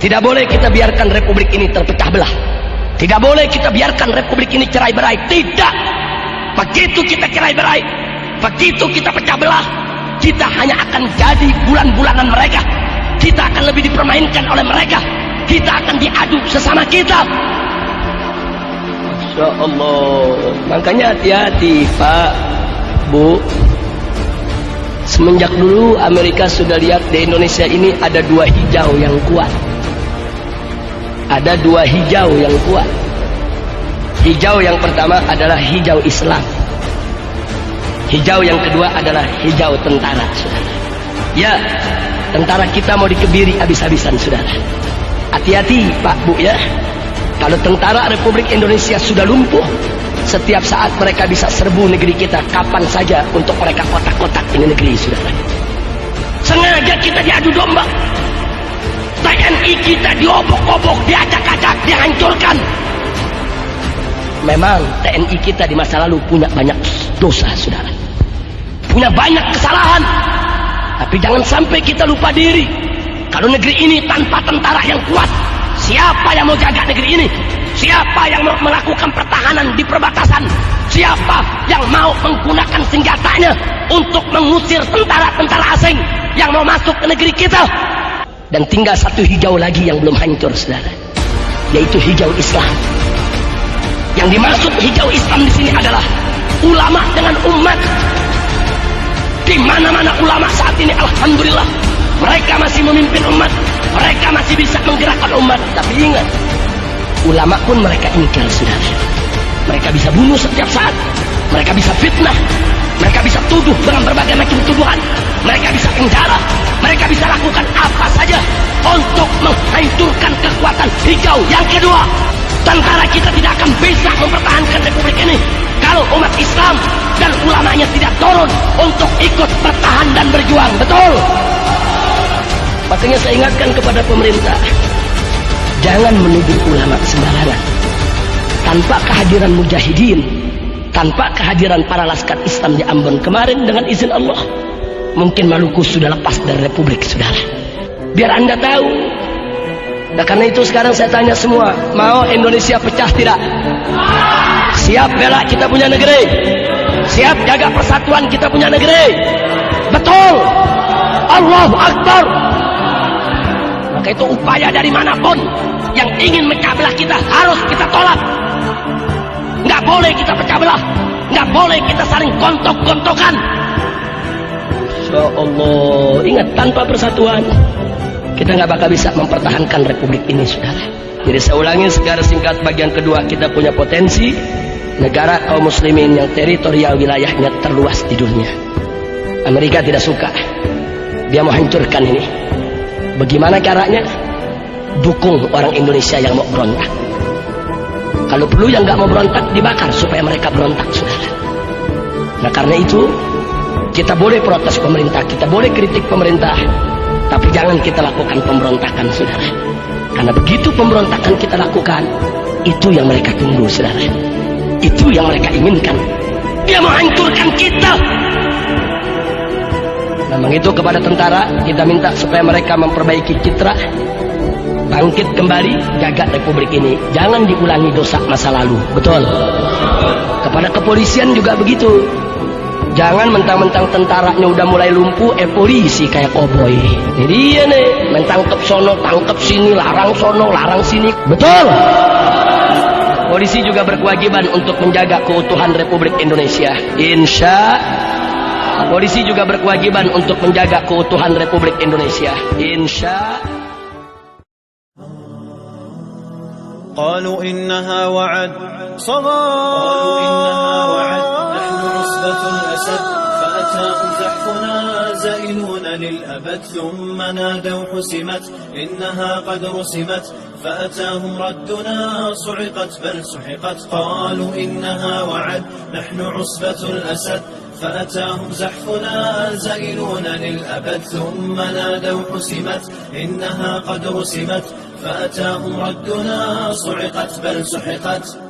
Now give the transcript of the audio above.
Tidak boleh kita biarkan republik ini terpecah belah. Tidak boleh kita biarkan republik ini cerai-berai. Tidak. Begitu kita cerai-berai, begitu kita pecah belah, kita hanya akan jadi bulan-bulanan mereka. Kita akan lebih dipermainkan oleh mereka. Kita akan diadu sesama kita. Masya Allah. Makanya hati-hati Pak, Bu. Semenjak dulu Amerika sudah lihat di Indonesia ini ada dua hijau yang kuat. Ada dua hijau yang kuat. Hijau yang pertama adalah hijau Islam. Hijau yang kedua adalah hijau tentara, saudara. Ya, tentara kita mau dikebiri habis-habisan, saudara. Hati-hati Pak, Bu ya. Kalau tentara Republik Indonesia sudah lumpuh, setiap saat mereka bisa serbu negeri kita kapan saja untuk mereka kotak-kotak ini negeri, saudara. Sengaja kita diadu domba. TNI kita diobok-obok, diacak-acak, dihancurkan. Memang TNI kita di masa lalu punya banyak dosa, saudara. Punya banyak kesalahan. Tapi jangan sampai kita lupa diri. Kalau negeri ini tanpa tentara yang kuat, siapa yang mau jaga negeri ini? Siapa yang mau melakukan pertahanan di perbatasan? Siapa yang mau menggunakan senjatanya untuk mengusir tentara-tentara asing yang mau masuk ke negeri kita? Dan tinggal satu hijau lagi yang belum hancur, saudara, yaitu hijau Islam. Yang dimaksud hijau Islam di sini adalah ulama dengan umat. Di mana-mana ulama saat ini, alhamdulillah, mereka masih memimpin umat, mereka masih bisa menggerakkan umat. Tapi ingat, ulama pun mereka ingkar, saudara. Mereka bisa bunuh setiap saat, mereka bisa fitnah, mereka bisa tuduh dengan berbagai macam tuduhan, mereka bisa penjara, mereka bisa lakukan apa saja untuk menghancurkan kekuatan hijau. Yang kedua, tentara kita tidak akan bisa mempertahankan republik ini kalau umat Islam dan ulamanya tidak turun untuk ikut bertahan dan berjuang. Betul? Makanya saya ingatkan kepada pemerintah, jangan menuduh ulama sembarangan. Tanpa kehadiran mujahidin, tanpa kehadiran para laskar Islam di Ambon kemarin, dengan izin Allah, mungkin Maluku sudah lepas dari republik, saudara. Biar Anda tahu. Nah, karena itu sekarang saya tanya semua, mau Indonesia pecah tidak? Siap bela kita punya negeri? Siap jaga persatuan kita punya negeri? Betul? Allahu Akbar. Maka itu upaya dari manapun yang ingin mecah belah kita harus kita tolak. Nggak boleh kita pecah belah, nggak boleh kita saling gontok-gontokan. Insya Allah, ingat, tanpa persatuan kita nggak bakal bisa mempertahankan republik ini, saudara. Jadi saya ulangi secara singkat, bagian kedua, kita punya potensi negara kaum muslimin yang teritorial wilayahnya terluas di dunia. Amerika tidak suka, dia mau hancurkan ini. Bagaimana caranya? Dukung orang Indonesia yang mau berontak. Kalau perlu yang nggak mau berontak dibakar supaya mereka berontak, saudara. Nah, karena itu kita boleh protes pemerintah, kita boleh kritik pemerintah, tapi jangan kita lakukan pemberontakan, saudara. Karena begitu pemberontakan kita lakukan, itu yang mereka tunggu, saudara. Itu yang mereka inginkan. Dia mau hancurkan kita. Memang itu kepada tentara kita minta supaya mereka memperbaiki citra, bangkit kembali, jaga republik ini. Jangan diulangi dosa masa lalu. Betul? Kepada kepolisian juga begitu. Jangan mentang-mentang tentaranya udah mulai lumpuh, polisi kayak koboi. Jadi dia nih, mentangkep sono, tangkep sini, larang sono, larang sini. Betul? Polisi juga berkewajiban untuk menjaga keutuhan Republik Indonesia. Polisi juga berkewajiban untuk menjaga keutuhan Republik Indonesia. قالوا إنها وعد نحن عصبة الأسد فأتاهم زحفنا زائلون للأبد ثم نادوا حسمت إنها قد رسمت فأتاهم ردنا صعقت بل سحقت قالوا إنها وعد نحن عصبة الأسد فأتاهم زحفنا زائلون للأبد ثم نادوا حسمت إنها قد رسمت فأتاهم ردنا صعقت بل سحقت